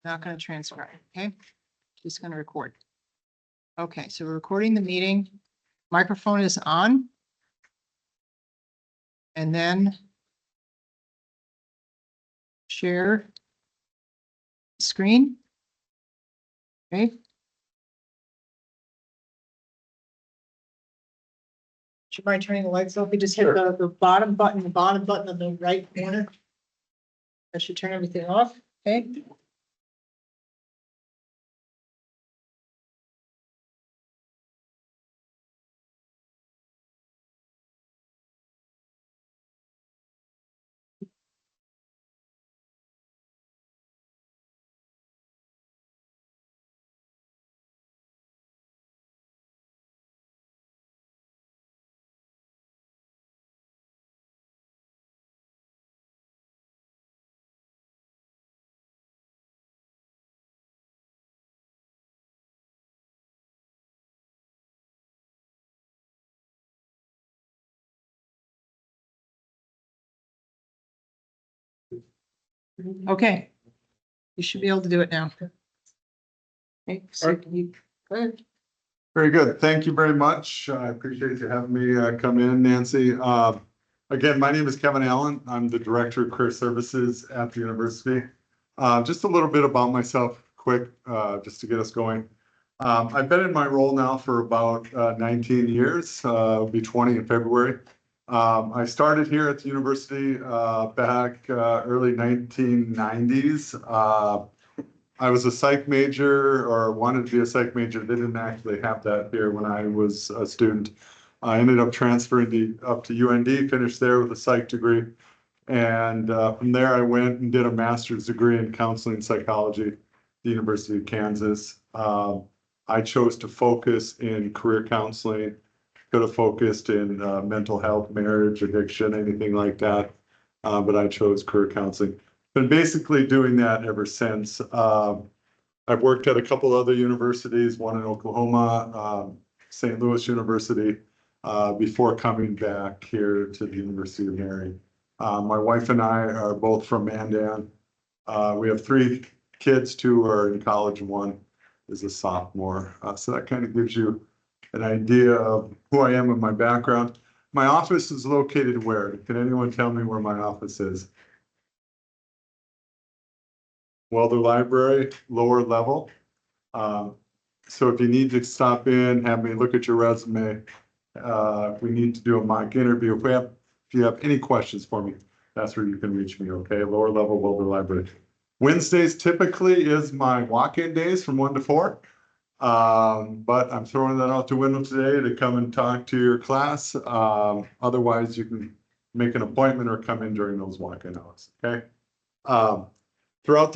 Not going to transcribe, okay? Just going to record. Okay, so we're recording the meeting. Microphone is on. And then share screen. Okay. Do you mind turning the lights off? We just hit the bottom button on the right corner. That should turn everything off, okay? Okay. You should be able to do it now. Okay, so you, go ahead. Very good. Thank you very much. I appreciate you having me come in, Nancy. Again, my name is Kevin Allen. I'm the Director of Career Services at the university. Just a little bit about myself, quick, just to get us going. I've been in my role now for about 19 years, it'll be 20 in February. I started here at the university back early 1990s. I was a psych major, or wanted to be a psych major. They didn't actually have that here when I was a student. I ended up transferring up to UND, finished there with a psych degree. And from there, I went and did a master's degree in counseling psychology at the University of Kansas. I chose to focus in career counseling, could have focused in mental health, marriage, addiction, anything like that. But I chose career counseling. Been basically doing that ever since. I've worked at a couple other universities, one in Oklahoma, St. Louis University, before coming back here to the University of Mary. My wife and I are both from Mandan. We have 3 kids, 2 are in college and 1 is a sophomore. So that kind of gives you an idea of who I am and my background. My office is located where? Can anyone tell me where my office is? Well, the library, lower level. So if you need to stop in, have me look at your resume, if we need to do a mock interview, if you have any questions for me, that's where you can reach me, okay? Lower level, Boulder Library. Wednesdays typically is my walk-in days from 1 to 4. But I'm throwing that out the window today to come and talk to your class. Otherwise, you can make an appointment or come in during those walk-in hours, okay? Throughout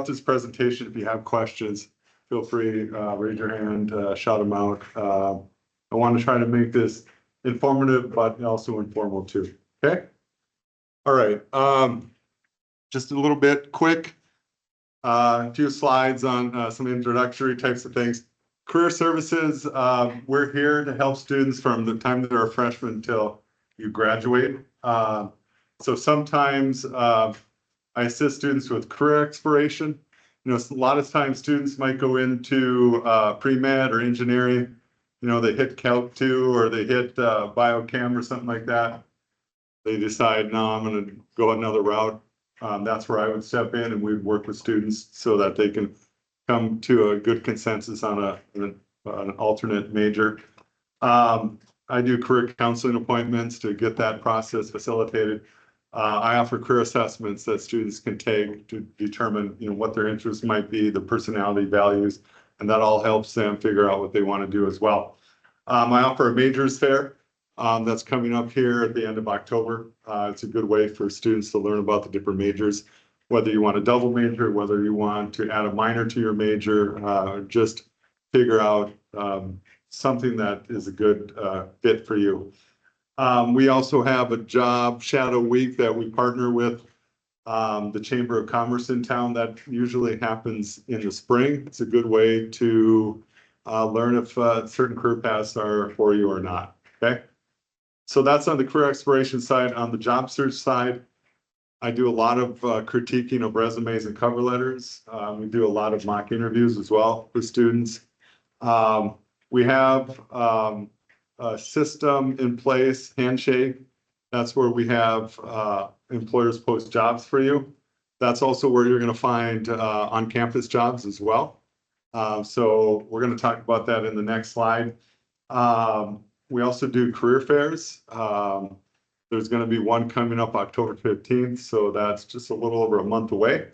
this presentation, if you have questions, feel free, raise your hand, shout them out. I want to try to make this informative, but also informal too, okay? All right, just a little bit quick, a few slides on some introductory types of things. Career Services, we're here to help students from the time that they're a freshman until you graduate. So sometimes I assist students with career exploration. You know, a lot of times students might go into pre-med or engineering. You know, they hit Calc 2 or they hit biochem or something like that. They decide, no, I'm going to go another route. That's where I would step in and we'd work with students so that they can come to a good consensus on an alternate major. I do career counseling appointments to get that process facilitated. I offer career assessments that students can take to determine, you know, what their interests might be, the personality values, and that all helps them figure out what they want to do as well. I offer a majors fair that's coming up here at the end of October. It's a good way for students to learn about the different majors, whether you want a double major, whether you want to add a minor to your major, just figure out something that is a good fit for you. We also have a job shadow week that we partner with the Chamber of Commerce in town. That usually happens in the spring. It's a good way to learn if certain career paths are for you or not, okay? So that's on the career exploration side. On the job search side, I do a lot of critiquing of resumes and cover letters. We do a lot of mock interviews as well for students. We have a system in place, Handshake. That's where we have employers post jobs for you. That's also where you're going to find on-campus jobs as well. So we're going to talk about that in the next slide. We also do career fairs. There's going to be one coming up October 15th, so that's just a little over a month away.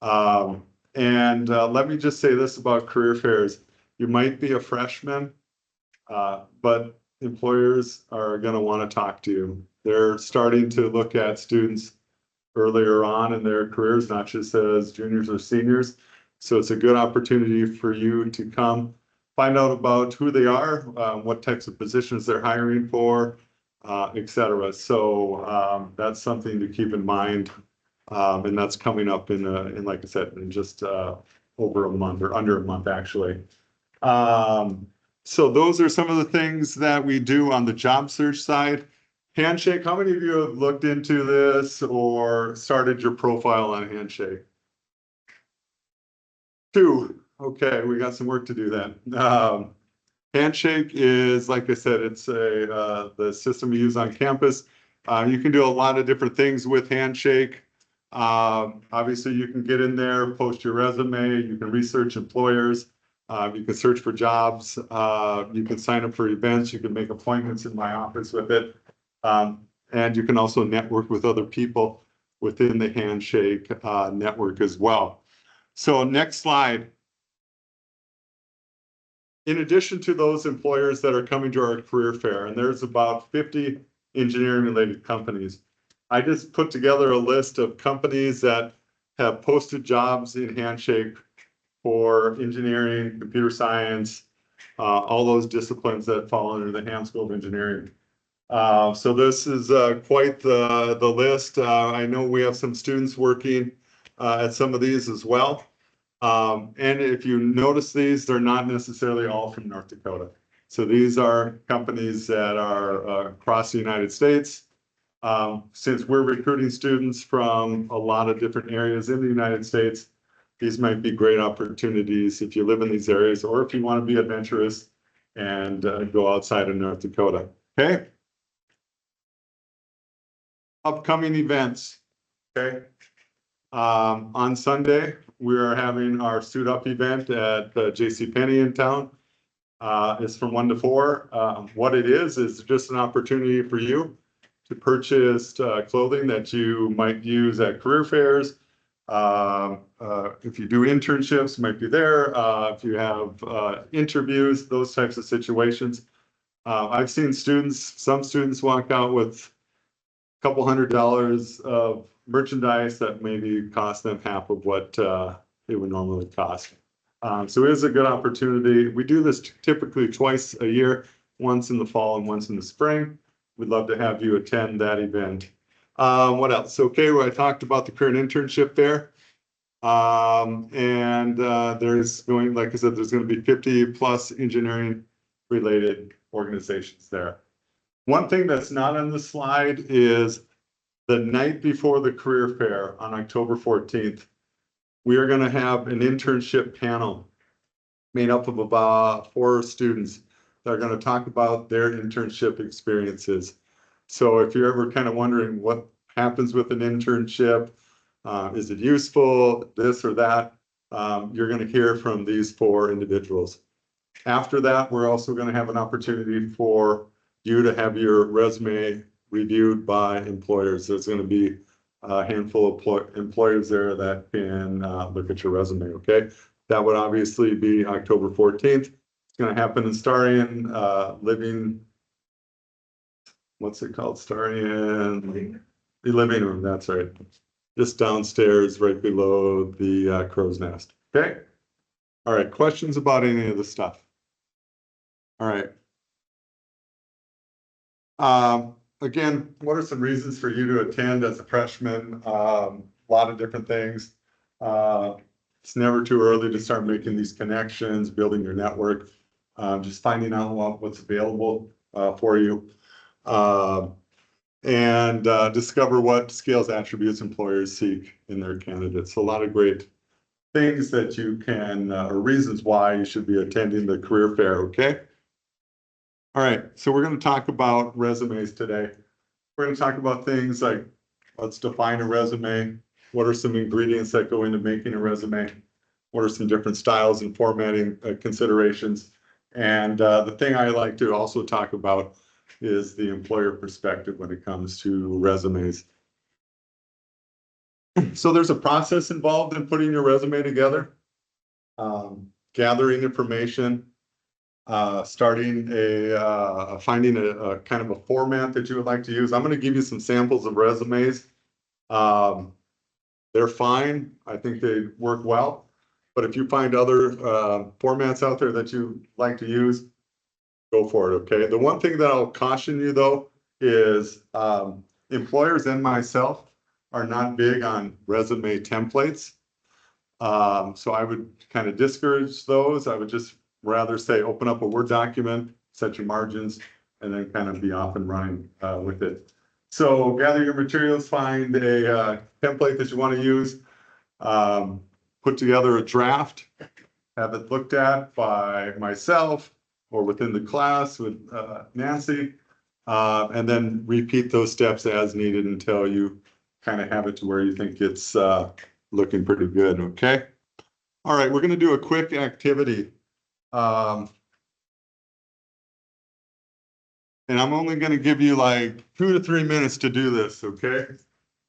Let me just say this about career fairs. You might be a freshman, but employers are going to want to talk to you. They're starting to look at students earlier on in their careers, not just as juniors or seniors. So it's a good opportunity for you to come find out about who they are, what types of positions they're hiring for, et cetera. So that's something to keep in mind. And that's coming up in like I said, in just over a month or under a month, actually. So those are some of the things that we do on the job search side. Handshake, how many of you have looked into this or started your profile on Handshake? 2. Okay, we got some work to do then. Handshake is, like I said, it's the system we use on campus. You can do a lot of different things with Handshake. Obviously, you can get in there, post your resume, you can research employers, you can search for jobs, you can sign up for events, you can make appointments in my office with it. And you can also network with other people within the Handshake network as well. So next slide. In addition to those employers that are coming to our career fair, and there's about 50 engineering related companies, I just put together a list of companies that have posted jobs in Handshake for engineering, computer science, all those disciplines that fall under the Ham School of Engineering. So this is quite the list. I know we have some students working at some of these as well. And if you notice these, they're not necessarily all from North Dakota. So these are companies that are across the United States. Since we're recruiting students from a lot of different areas in the United States, these might be great opportunities if you live in these areas or if you want to be adventurous and go outside of North Dakota. Okay. Upcoming events. Okay. On Sunday, we are having our Suit Up event at JCPenney in town. It's from 1 to 4. What it is just an opportunity for you to purchase clothing that you might use at career fairs. If you do internships, might be there. If you have interviews, those types of situations. I've seen some students walk out with a couple $100 of merchandise that maybe cost them half of what it would normally cost. So it is a good opportunity. We do this typically twice a year, once in the fall and once in the spring. We'd love to have you attend that event. What else? Okay, well, I talked about the current internship fair. There's going, like I said, there's going to be 50 plus engineering related organizations there. One thing that's not on the slide is the night before the career fair on October 14th, we are going to have an internship panel made up of about 4 students that are going to talk about their internship experiences. So if you're ever kind of wondering what happens with an internship, is it useful, this or that, you're going to hear from these 4 individuals. After that, we're also going to have an opportunity for you to have your resume reviewed by employers. There's going to be a handful of employers there that can look at your resume, okay? That would obviously be October 14th. It's going to happen in Starion, what's it called? Starion, the living room, that's right. Just downstairs, right below the crow's nest, okay? All right, questions about any of the stuff? All right. Again, what are some reasons for you to attend as a freshman? A lot of different things. It's never too early to start making these connections, building your network, just finding out what's available for you. and discover what skills, attributes employers seek in their candidates. So a lot of great things that you can, or reasons why you should be attending the career fair, okay? All right, so we're going to talk about resumes today. We're going to talk about things like, let's define a resume. What are some ingredients that go into making a resume? What are some different styles and formatting considerations? And the thing I like to also talk about is the employer perspective when it comes to resumes. So there's a process involved in putting your resume together, gathering information, starting finding a kind of a format that you would like to use. I'm going to give you some samples of resumes. They're fine. I think they work well. But if you find other formats out there that you like to use, go for it, okay? The one thing that I'll caution you though is employers and myself are not big on resume templates. So I would kind of discourage those. I would just rather say open up a Word document, set your margins, and then kind of be off and running with it. So gather your materials, find a template that you want to use, put together a draft, have it looked at by myself or within the class with Nancy, and then repeat those steps as needed until you kind of have it to where you think it's looking pretty good, okay? All right, we're going to do a quick activity. And I'm only going to give you like 2 to 3 minutes to do this, okay?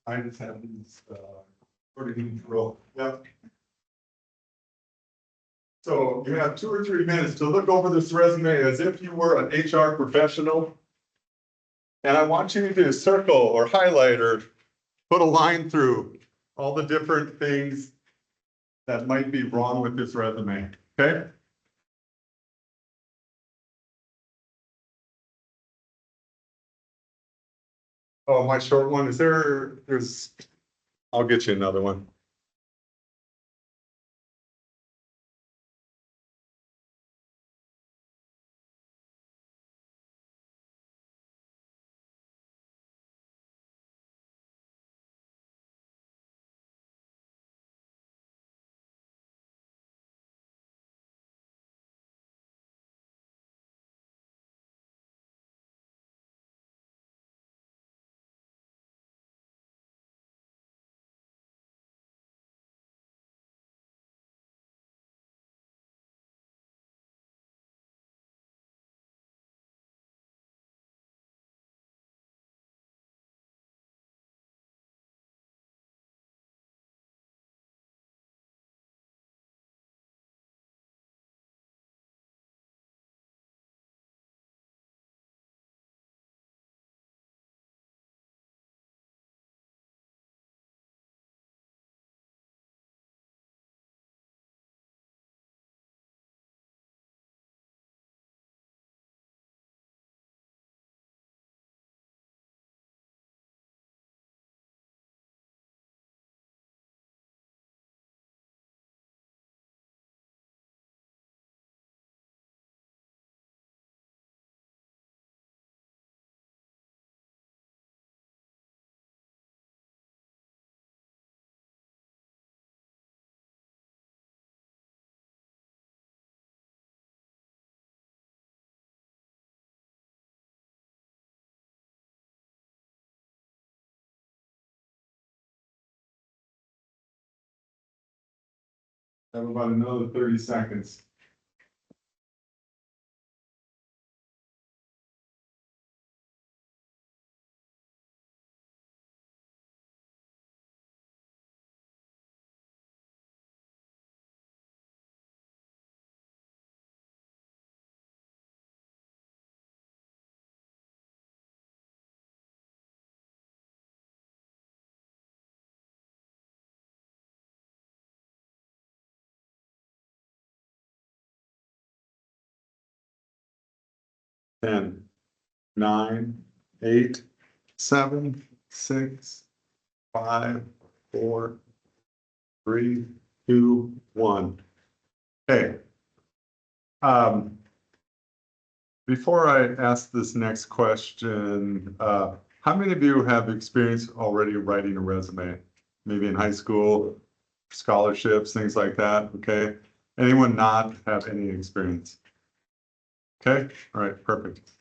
I just have these roll. Yep. So you have 2 or 3 minutes to look over this resume as if you were an HR professional. And I want you to circle or highlight or put a line through all the different things that might be wrong with this resume, okay? Oh, my short one, I'll get you another one. Have about another 30 seconds. Ten, 9, 8, 7, 6, 5, 4, 3, 2, 1. Okay. Before I ask this next question, How many of you have experience already writing a resume? Maybe in high school, scholarships, things like that, okay? Anyone not have any experience? Okay, all right, perfect.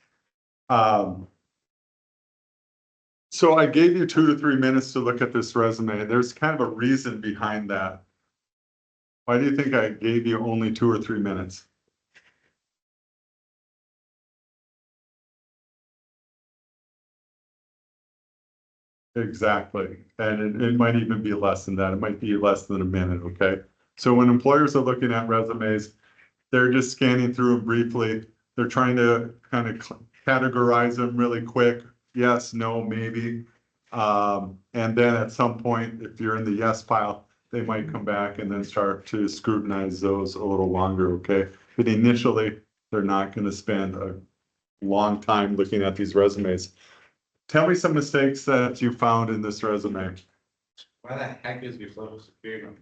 So I gave you 2 to 3 minutes to look at this resume. There's kind of a reason behind that. Why do you think I gave you only 2 or 3 minutes? Exactly. And it might even be less than that. It might be less than a minute, okay? So when employers are looking at resumes, they're just scanning through them briefly. They're trying to kind of categorize them really quick. Yes, no, maybe. And then at some point, if you're in the yes pile, they might come back and then start to scrutinize those a little longer, okay? But initially, they're not going to spend a long time looking at these resumes. Tell me some mistakes that you found in this resume. Why the heck is your social security number?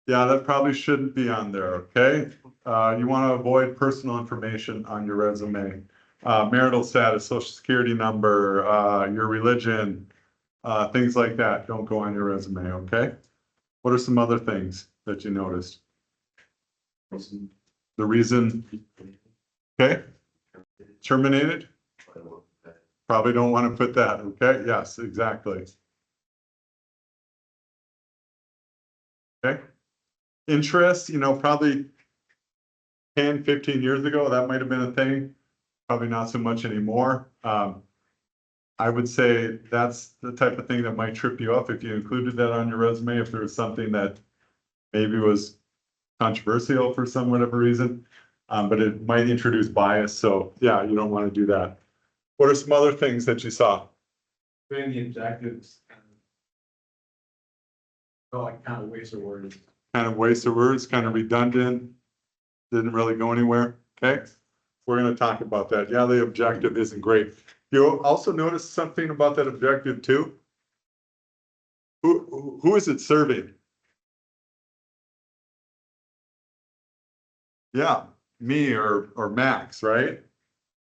Yeah, that probably shouldn't be on there, okay? You want to avoid personal information on your resume. Marital status, social security number, your religion, things like that don't go on your resume, okay? What are some other things that you noticed? The reason, okay? Terminated? Probably don't want to put that, okay? Yes, exactly. Okay. Interest, you know, probably 10, 15 years ago, that might have been a thing. Probably not so much anymore. I would say that's the type of thing that might trip you up if you included that on your resume, if there was something that maybe was controversial for some whatever reason, but it might introduce bias. So yeah, you don't want to do that. What are some other things that you saw? Doing the objectives. Oh, I kind of waste of words. Kind of waste of words, kind of redundant, didn't really go anywhere, okay? We're gonna talk about that. Yeah, the objective isn't great. You'll also notice something about that objective too. Who is it serving? Yeah, me or Max, right?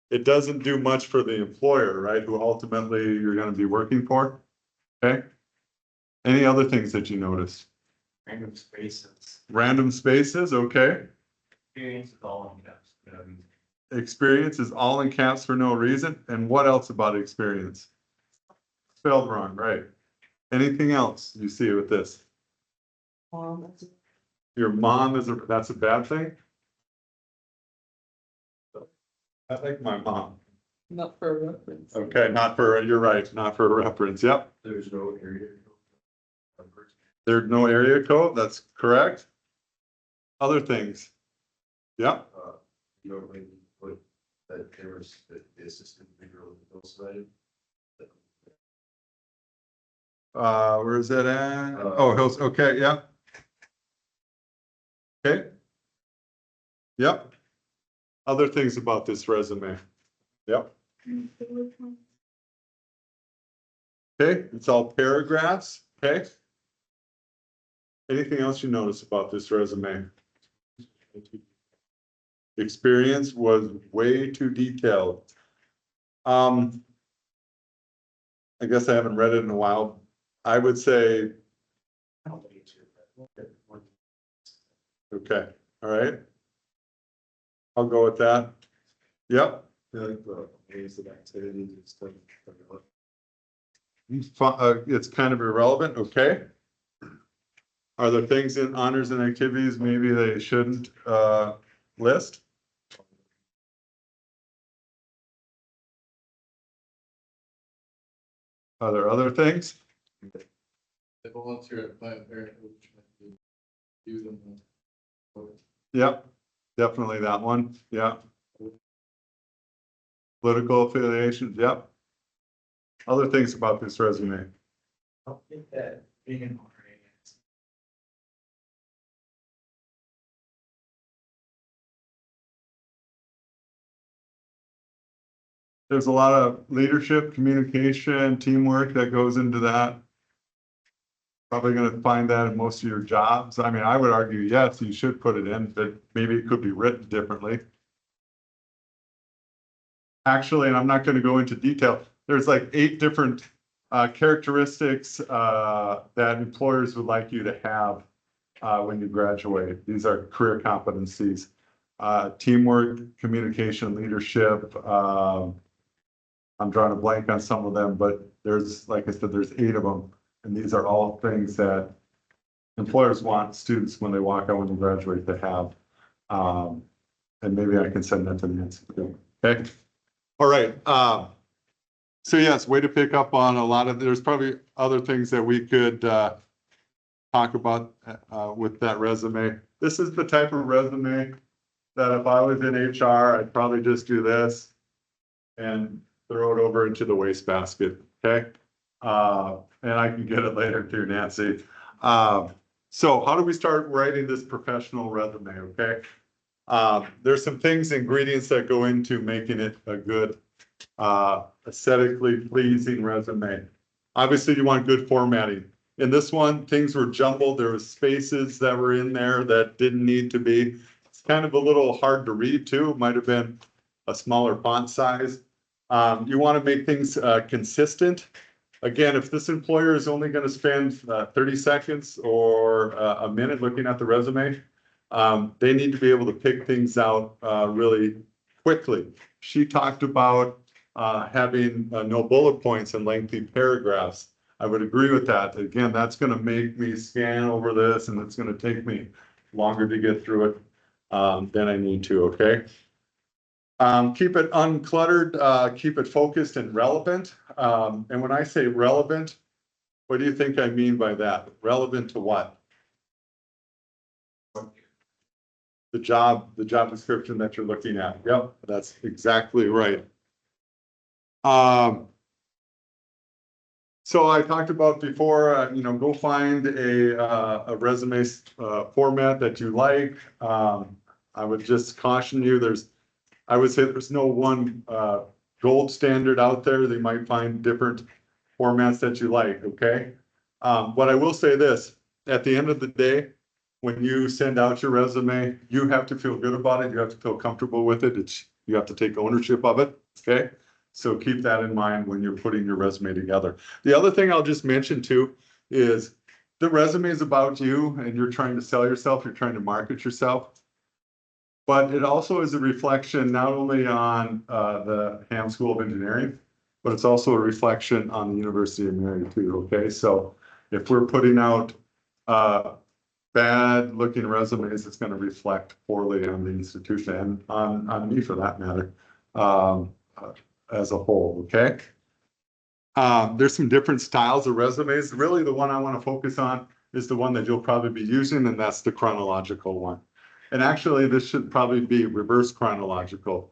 It doesn't do much for the employer, right? Who ultimately you're gonna be working for, okay? Any other things that you notice? Random spaces. Random spaces, okay? Experience is all in caps. Experience is all in caps for no reason. And what else about experience? Spelled wrong, right? Anything else you see with this? Your mom is that's a bad thing? I like my mom. Not for reference. Okay, not for, you're right, not for a reference. Yep. There's no area. There's no area code. That's correct. Other things. Yep. You know, when you put that there was the assistant leader on the hillside. Where is that at? Oh, Hills, okay, yeah. Okay. Yep. Other things about this resume. Yep. Okay, it's all paragraphs, okay? Anything else you notice about this resume? Experience was way too detailed. I guess I haven't read it in a while. I would say, okay, all right. I'll go with that. Yep. It's kind of irrelevant, okay? Are there things in honors and activities maybe they shouldn't list? Are there other things? The volunteer at Planned Parenthood. Do them. Yep, definitely that one, yeah. Political affiliations, yep. Other things about this resume. I don't think that being an RA. There's a lot of leadership, communication, teamwork that goes into that. Probably gonna find that in most of your jobs. I mean, I would argue, yes, you should put it in, but maybe it could be written differently. Actually, and I'm not gonna go into detail, there's like 8 different characteristics that employers would like you to have when you graduate. These are career competencies: teamwork, communication, leadership. I'm drawing a blank on some of them, but there's, like I said, there's 8 of them, and these are all things that employers want students when they walk out when they graduate to have. And maybe I can send that to Nancy. Okay. All right. So yes, way to pick up on a lot of, there's probably other things that we could talk about with that resume. This is the type of resume that if I was in HR, I'd probably just do this and throw it over into the wastebasket. Okay. And I can get it later too, Nancy. So how do we start writing this professional resume? Okay. There's some things, ingredients that go into making it a good, aesthetically pleasing resume. Obviously, you want good formatting. In this one, things were jumbled. There was spaces that were in there that didn't need to be. It's kind of a little hard to read too. It might have been a smaller font size. You want to make things consistent. Again, if this employer is only going to spend 30 seconds or a minute looking at the resume, they need to be able to pick things out really quickly. She talked about having no bullet points and lengthy paragraphs. I would agree with that. Again, that's going to make me scan over this, and it's going to take me longer to get through it than I need to, okay? Keep it uncluttered, keep it focused and relevant. And when I say relevant, what do you think I mean by that? Relevant to what? The job description that you're looking at. Yep, that's exactly right. So I talked about before, go find a resume format that you like. I would just caution you, I would say there's no one gold standard out there. They might find different formats that you like, okay? But I will say this, at the end of the day, when you send out your resume, you have to feel good about it. You have to feel comfortable with it. You have to take ownership of it, okay? So keep that in mind when you're putting your resume together. The other thing I'll just mention too is the resume is about you and you're trying to sell yourself, you're trying to market yourself. But it also is a reflection not only on the Ham School of Engineering, but it's also a reflection on the University of Mary too, okay? So if we're putting out bad looking resumes, it's going to reflect poorly on the institution and on me for that matter, as a whole, okay? There's some different styles of resumes. Really the one I want to focus on is the one that you'll probably be using, and that's the chronological one. And actually this should probably be reverse chronological.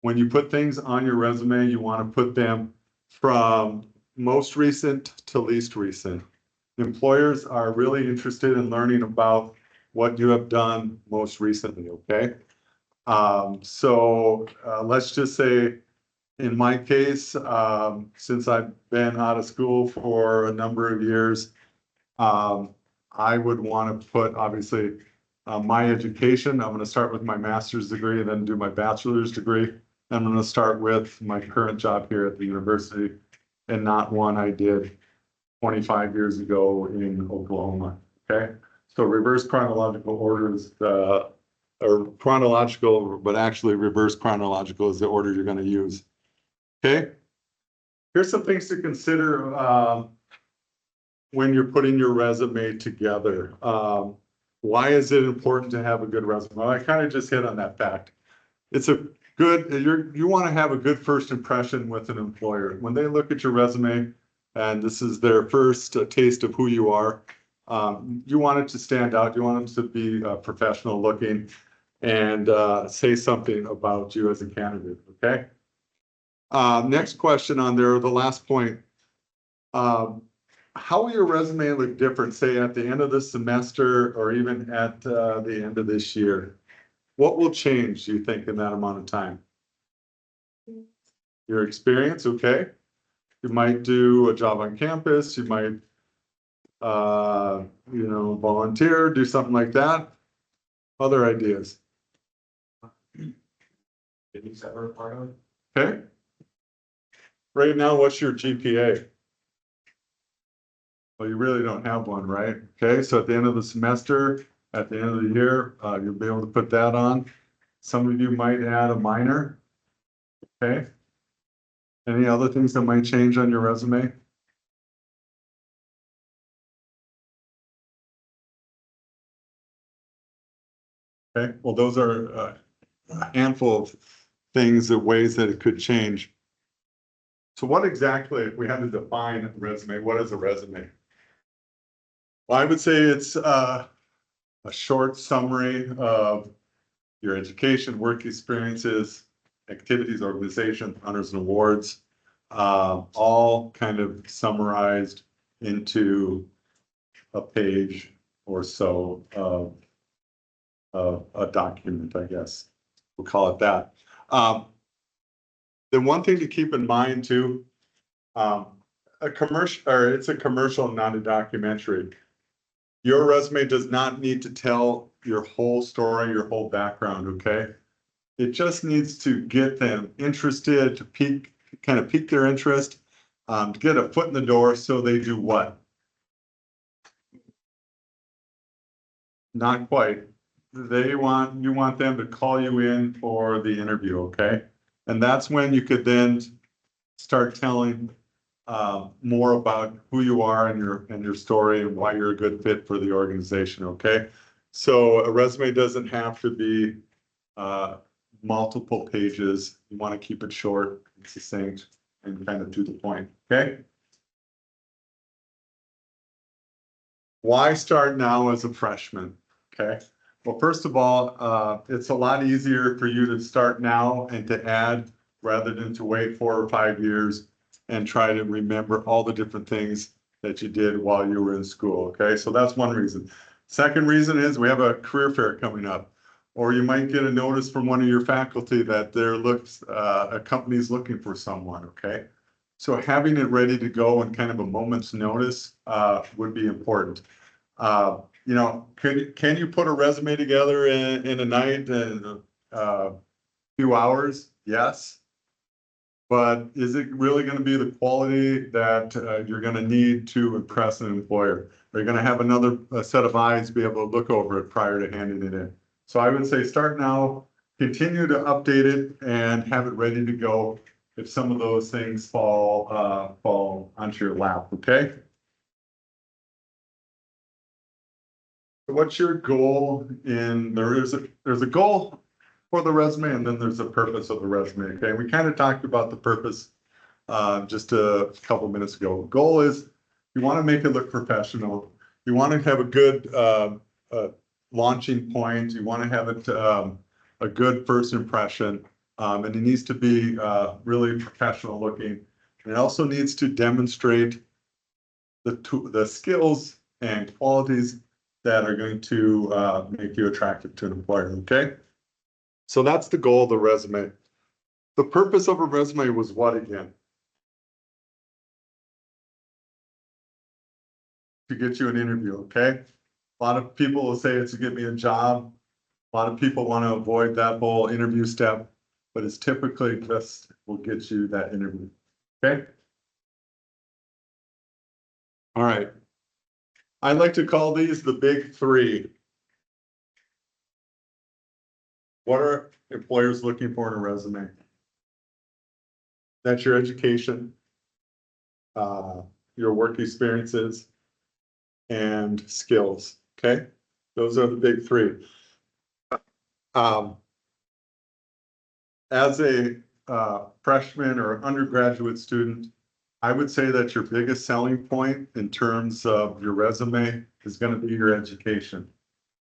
When you put things on your resume, you want to put them from most recent to least recent. Employers are really interested in learning about what you have done most recently, okay? So let's just say, in my case, since I've been out of school for a number of years, I would want to put, obviously, my education. I'm going to start with my master's degree and then do my bachelor's degree. I'm going to start with my current job here at the university and not one I did 25 years ago in Oklahoma, okay? So reverse chronological order is or chronological, but actually reverse chronological is the order you're going to use, okay? Here's some things to consider when you're putting your resume together. Why is it important to have a good resume? Well, I kind of just hit on that fact. It's a good, you want to have a good first impression with an employer. When they look at your resume, and this is their first taste of who you are, you want it to stand out. You want it to be professional looking and say something about you as a candidate, okay? Next question on there, the last point. How will your resume look different, say at the end of the semester or even at the end of this year? What will change, do you think, in that amount of time? Your experience, okay? You might do a job on campus, you might, volunteer, do something like that. Other ideas? Did you ever part of it? Okay. right now, what's your GPA? Well, you really don't have one, right? Okay, so at the end of the semester, at the end of the year, you'll be able to put that on. Some of you might add a minor. Okay. Any other things that might change on your resume? Okay, well, those are a handful of things, of ways that it could change. So what exactly, if we had to define a resume, what is a resume? Well, I would say it's a short summary of your education, work experiences, activities, organization, honors and awards, all kind of summarized into a page or so of a document, I guess. We'll call it that. The one thing to keep in mind too, a commercial, or it's a commercial, not a documentary. Your resume does not need to tell your whole story, your whole background, okay? It just needs to get them interested, to kind of pique their interest, to get a foot in the door, so they do what? Not quite. You want them to call you in for the interview, okay? And that's when you could then start telling more about who you are and your story and why you're a good fit for the organization, okay? So a resume doesn't have to be multiple pages. You want to keep it short, succinct, and kind of to the point, okay? Why start now as a freshman? Okay. Well, first of all, it's a lot easier for you to start now and to add rather than to wait 4 or 5 years and try to remember all the different things that you did while you were in school. Okay, so that's one reason. Second reason is we have a career fair coming up, or you might get a notice from one of your faculty that a company's looking for someone. Okay, so having it ready to go and kind of a moment's notice would be important. You know, can you put a resume together in a night and a few hours? Yes. But is it really going to be the quality that you're going to need to impress an employer? Are you going to have another set of eyes be able to look over it prior to handing it in? So I would say start now, continue to update it, and have it ready to go if some of those things fall onto your lap. Okay. What's your goal there's a goal for the resume, and then there's a purpose of the resume, okay? We kind of talked about the purpose just a couple minutes ago. The goal is you want to make it look professional. You want to have a good launching point. You want to have it a good first impression, and it needs to be really professional looking. And it also needs to demonstrate the skills and qualities that are going to make you attractive to an employer, okay? So that's the goal of the resume. The purpose of a resume was what again? To get you an interview, okay? A lot of people will say it's to get me a job. A lot of people want to avoid that whole interview step, but it's typically just will get you that interview, okay? All right. I like to call these the big three. What are employers looking for in a resume? That's your education, your work experiences, and skills, okay? Those are the big three. As a freshman or undergraduate student, I would say that your biggest selling point in terms of your resume is going to be your education,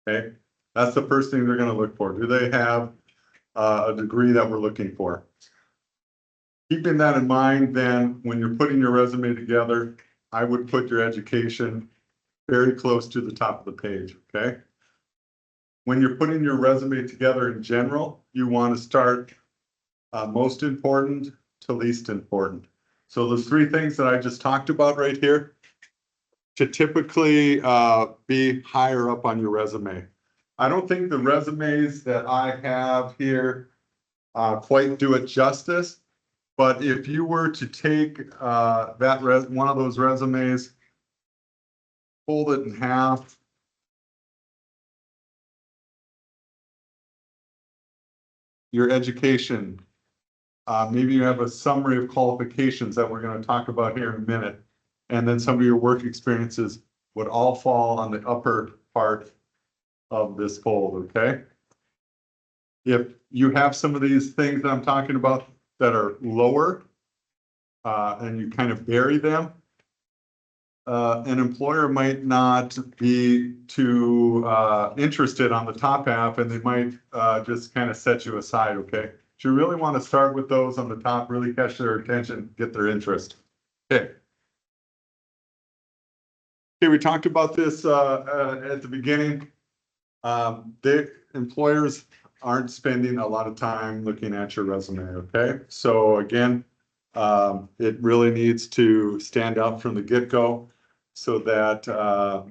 okay? That's the first thing they're going to look for. Do they have a degree that we're looking for? Keeping that in mind, then, when you're putting your resume together, I would put your education very close to the top of the page, okay? When you're putting your resume together in general, you want to start most important to least important. So those three things that I just talked about right here to typically be higher up on your resume. I don't think the resumes that I have here quite do it justice. But if you were to take one of those resumes, fold it in half. Your education, maybe you have a summary of qualifications that we're going to talk about here in a minute. And then some of your work experiences would all fall on the upper part of this fold, okay? If you have some of these things that I'm talking about that are lower, and you kind of bury them, an employer might not be too interested on the top half, and they might just kind of set you aside, okay? So you really want to start with those on the top, really catch their attention, get their interest. Okay. Okay, we talked about this at the beginning. The employers aren't spending a lot of time looking at your resume, okay? So again, it really needs to stand out from the get-go so that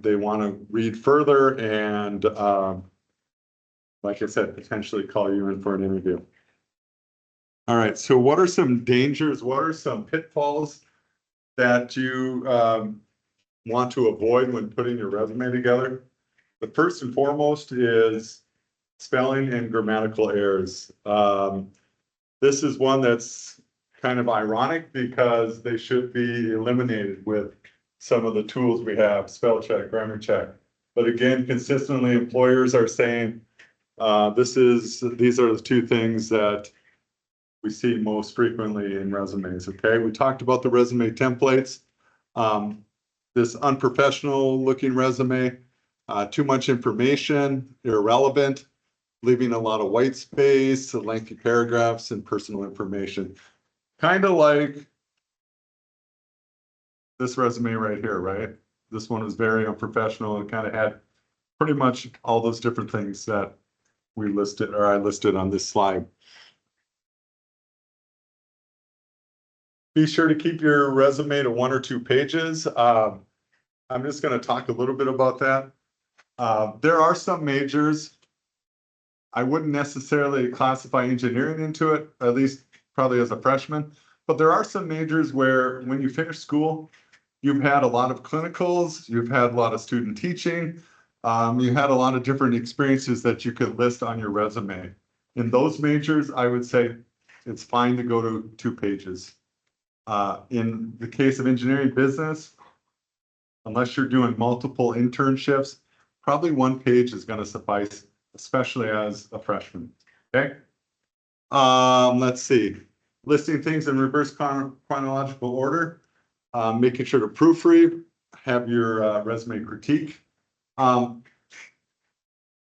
they want to read further and, like I said, potentially call you in for an interview. All right, so what are some dangers? What are some pitfalls that you want to avoid when putting your resume together? The first and foremost is spelling and grammatical errors. This is one that's kind of ironic because they should be eliminated with some of the tools we have, spell check, grammar check. But again, consistently employers are saying, these are the two things that we see most frequently in resumes, okay? We talked about the resume templates. This unprofessional looking resume, too much information, irrelevant, leaving a lot of white space, lengthy paragraphs, and personal information. Kind of like this resume right here, right? This one was very unprofessional. It kind of had pretty much all those different things that we listed, or I listed on this slide. Be sure to keep your resume to 1 or 2 pages. I'm just going to talk a little bit about that. There are some majors. I wouldn't necessarily classify engineering into it, at least probably as a freshman. But there are some majors where when you finish school, you've had a lot of clinicals, you've had a lot of student teaching, you had a lot of different experiences that you could list on your resume. In those majors, I would say it's fine to go to 2 pages. In the case of engineering business, unless you're doing multiple internships, probably 1 page is going to suffice, especially as a freshman. Okay. Let's see. Listing things in reverse chronological order, making sure to proofread, have your resume critique. Can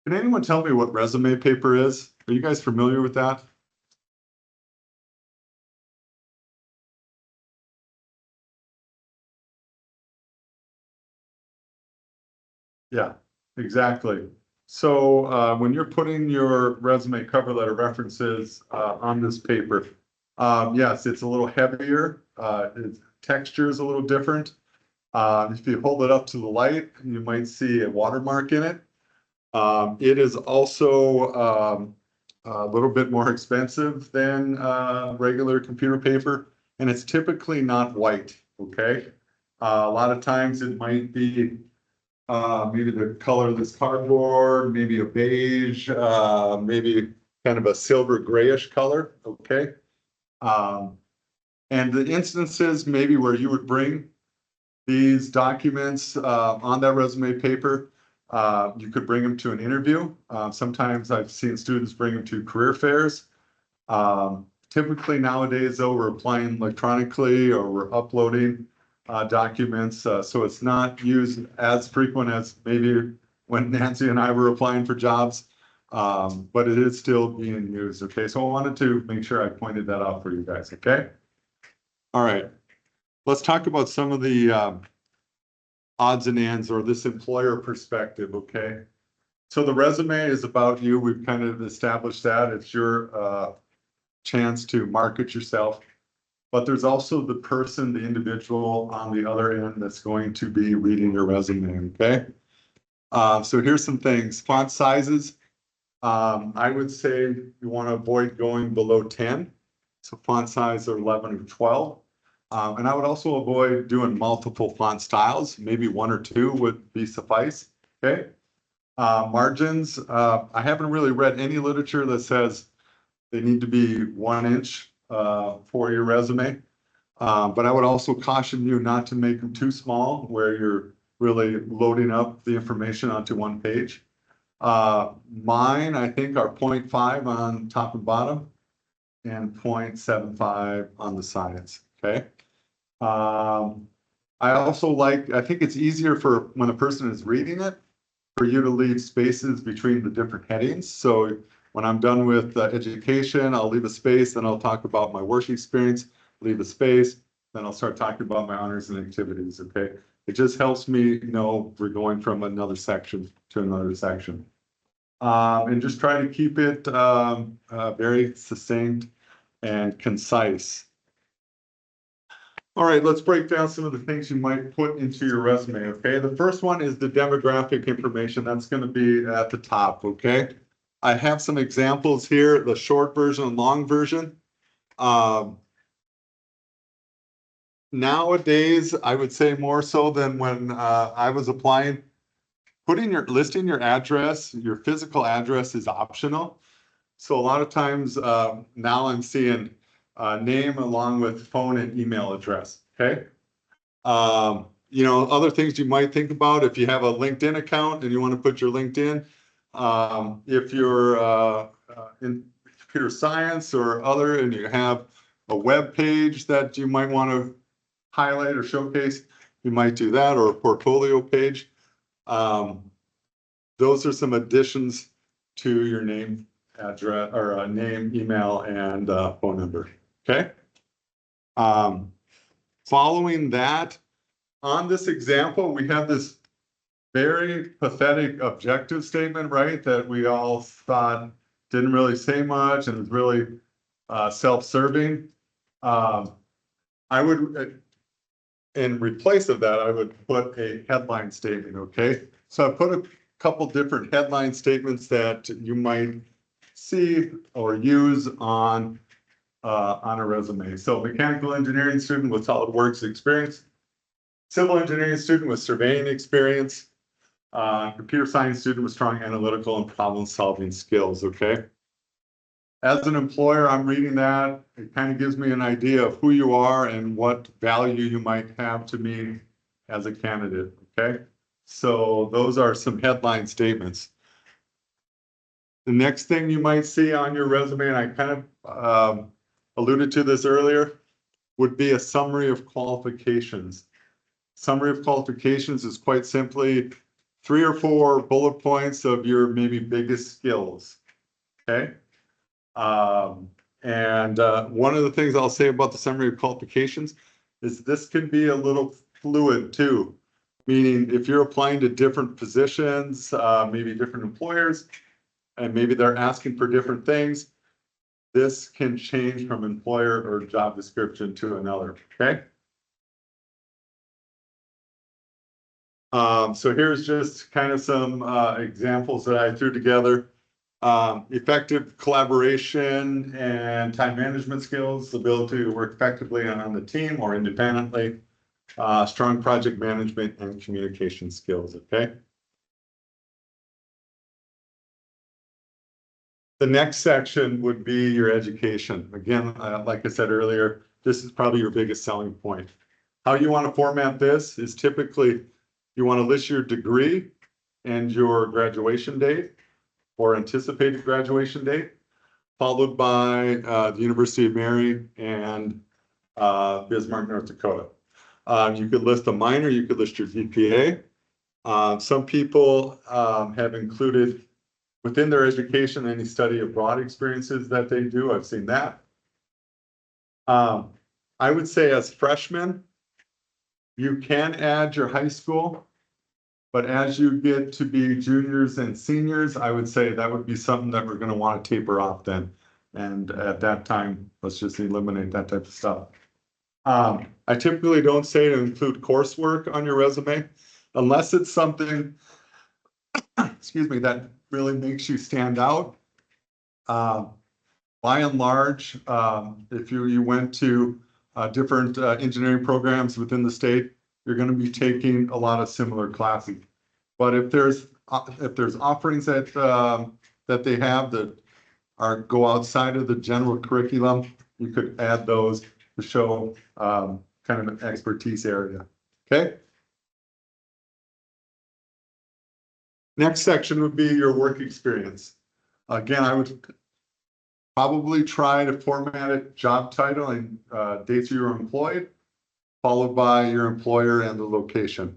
anyone tell me what resume paper is? Are you guys familiar with that? Yeah, exactly. So when you're putting your resume cover letter references on this paper, yes, it's a little heavier. Its texture is a little different. If you hold it up to the light, you might see a watermark in it. It is also a little bit more expensive than regular computer paper, and it's typically not white, okay? A lot of times it might be maybe the color of this cardboard, maybe a beige, maybe kind of a silver grayish color, okay? And the instances maybe where you would bring these documents on that resume paper, you could bring them to an interview. Sometimes I've seen students bring them to career fairs. Typically nowadays, though, we're applying electronically or we're uploading documents, so it's not used as frequent as maybe when Nancy and I were applying for jobs, but it is still being used, okay? So I wanted to make sure I pointed that out for you guys, okay? All right, let's talk about some of the odds and ends or this employer perspective, okay? So the resume is about you. We've kind of established that. It's your chance to market yourself. But there's also the person, the individual on the other end that's going to be reading your resume, okay? So here's some things. Font sizes. I would say you want to avoid going below 10. So font size are 11 or 12. And I would also avoid doing multiple font styles. Maybe one or two would be suffice. Okay. Margins, I haven't really read any literature that says they need to be 1 inch for your resume. But I would also caution you not to make them too small where you're really loading up the information onto one page. Mine, I think, are 0.5 on top and bottom and 0.75 on the sides. Okay. I also I think it's easier for when a person is reading it for you to leave spaces between the different headings. So when I'm done with education, I'll leave a space, then I'll talk about my work experience, leave a space, then I'll start talking about my honors and activities, okay? It just helps me know we're going from another section to another section. And just try to keep it very succinct and concise. All right, let's break down some of the things you might put into your resume, okay? The first one is the demographic information. That's going to be at the top, okay? I have some examples here, the short version and long version. Nowadays, I would say more so than when I was applying, listing your address, your physical address is optional. So a lot of times now I'm seeing name along with phone and email address, okay? You know, other things you might think about if you have a LinkedIn account and you want to put your LinkedIn, if you're in computer science or other and you have a web page that you might want to highlight or showcase, you might do that, or a portfolio page. Those are some additions to your name, address, or name, email, and phone number. Okay. Following that, on this example, we have this very pathetic objective statement, right? That we all thought didn't really say much and was really self-serving. I would, in replace of that, I would put a headline statement, okay? So I put a couple different headline statements that you might see or use on a resume. So mechanical engineering student with SolidWorks experience, civil engineering student with surveying experience, computer science student with strong analytical and problem-solving skills, okay? As an employer, I'm reading that. It kind of gives me an idea of who you are and what value you might have to me as a candidate, okay? So those are some headline statements. The next thing you might see on your resume, and I kind of alluded to this earlier, would be a summary of qualifications. Summary of qualifications is quite simply 3 or 4 bullet points of your maybe biggest skills, okay? One of the things I'll say about the summary of qualifications is this can be a little fluid too. Meaning if you're applying to different positions, maybe different employers, and maybe they're asking for different things, this can change from employer or job description to another, okay? So here's just kind of some examples that I threw together. Effective collaboration and time management skills, ability to work effectively on the team or independently, strong project management and communication skills, okay? The next section would be your education. Again, like I said earlier, this is probably your biggest selling point. How you want to format this is typically you want to list your degree and your graduation date or anticipated graduation date, followed by the University of Mary and Bismarck, North Dakota. You could list a minor, you could list your GPA. Some people have included within their education any study abroad experiences that they do. I've seen that. I would say as freshmen, you can add your high school. But as you get to be juniors and seniors, I would say that would be something that we're going to want to taper off then. And at that time, let's just eliminate that type of stuff. I typically don't say to include coursework on your resume, unless it's something, excuse me, that really makes you stand out. While by and large, if you went to different engineering programs within the state, you're going to be taking a lot of similar classes. But if there's offerings that they have that go outside of the general curriculum, you could add those to show kind of an expertise area. Okay. Next section would be your work experience. Again, I would probably try to format it job title and dates you were employed, followed by your employer and the location.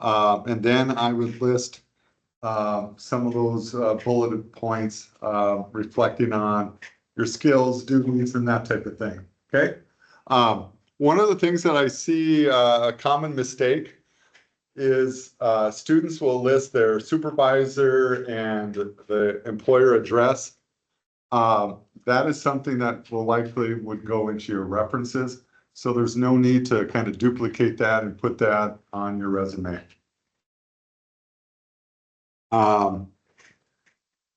And then I would list some of those bulleted points reflecting on your skills, duties, and that type of thing. Okay. One of the things that I see a common mistake is students will list their supervisor and the employer address. That is something that will likely would go into your references. So there's no need to kind of duplicate that and put that on your resume.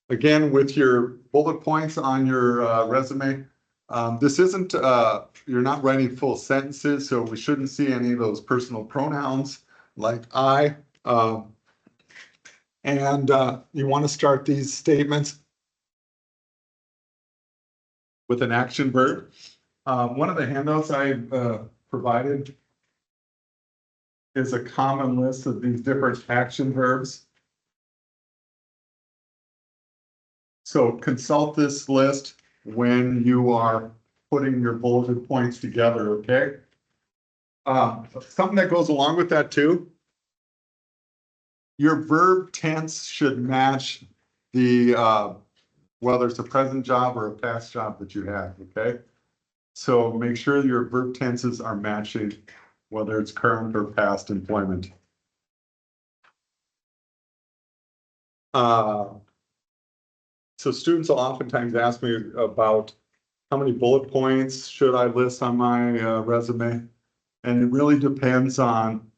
Again, with your bullet points on your resume, this isn't, you're not writing full sentences, so we shouldn't see any of those personal pronouns like I. And you want to start these statements with an action verb. One of the handouts I provided is a common list of these different action verbs. So consult this list when you are putting your bulleted points together, okay? Something that goes along with that too, your verb tense should match the whether it's a present job or a past job that you have, okay? So make sure your verb tenses are matching whether it's current or past employment. So students will oftentimes ask me about how many bullet points should I list on my resume? And it really depends on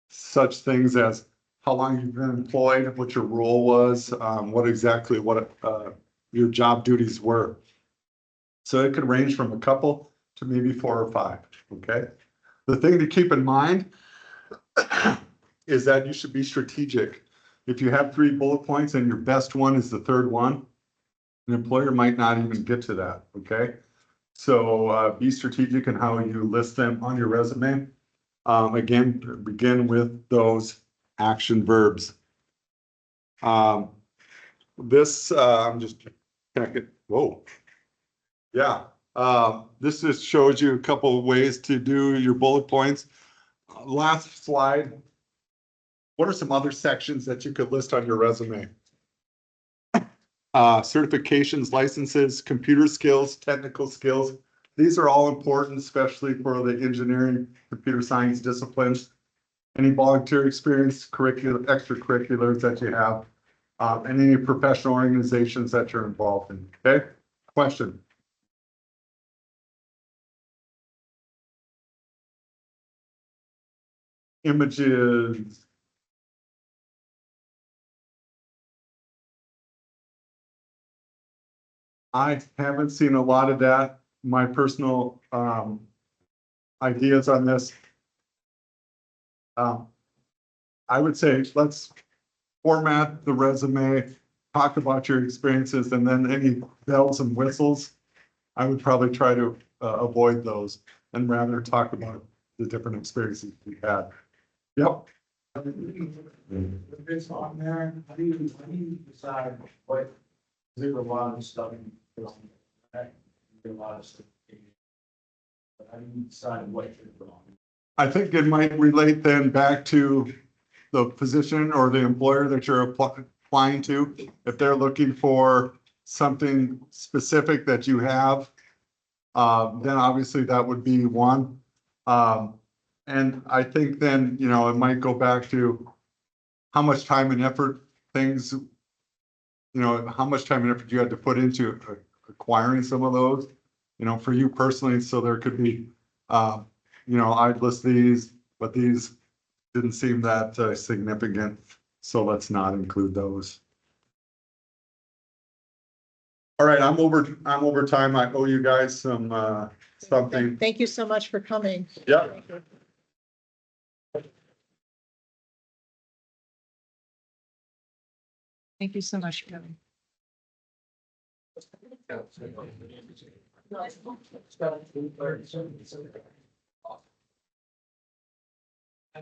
such things as how long you've been employed, what your role was, what your job duties were. So it could range from a couple to maybe 4 or 5, okay? The thing to keep in mind is that you should be strategic. If you have 3 bullet points and your best one is the third one, an employer might not even get to that, okay? So be strategic in how you list them on your resume. Again, begin with those action verbs. I'm just checking. Whoa. Yeah. This just shows you a couple of ways to do your bullet points. Last slide. What are some other sections that you could list on your resume? Certifications, licenses, computer skills, technical skills. These are all important, especially for the engineering, computer science disciplines. Any volunteer experience, extracurriculars that you have, and any professional organizations that you're involved in. Okay, question. Images. I haven't seen a lot of that. My personal ideas on this. I would say let's format the resume, talk about your experiences, and then any bells and whistles, I would probably try to avoid those and rather talk about the different experiences we had. Yep. If it's on there, how do you decide what, there's a lot of stuff in right? There's a lot of stuff. But how do you decide what you're wrong? I think it might relate then back to the position or the employer that you're applying to. If they're looking for something specific that you have, then obviously that would be one. And I think then, you know, it might go back to how much time and effort things, you know, how much time and effort you had to put into acquiring some of those, you know, for you personally. So there could be, you know, I'd list these, but these didn't seem that significant. So let's not include those. All right, I'm over time. I owe you guys some, something. Thank you so much for coming. Yeah. Thank you so much for coming. Yeah.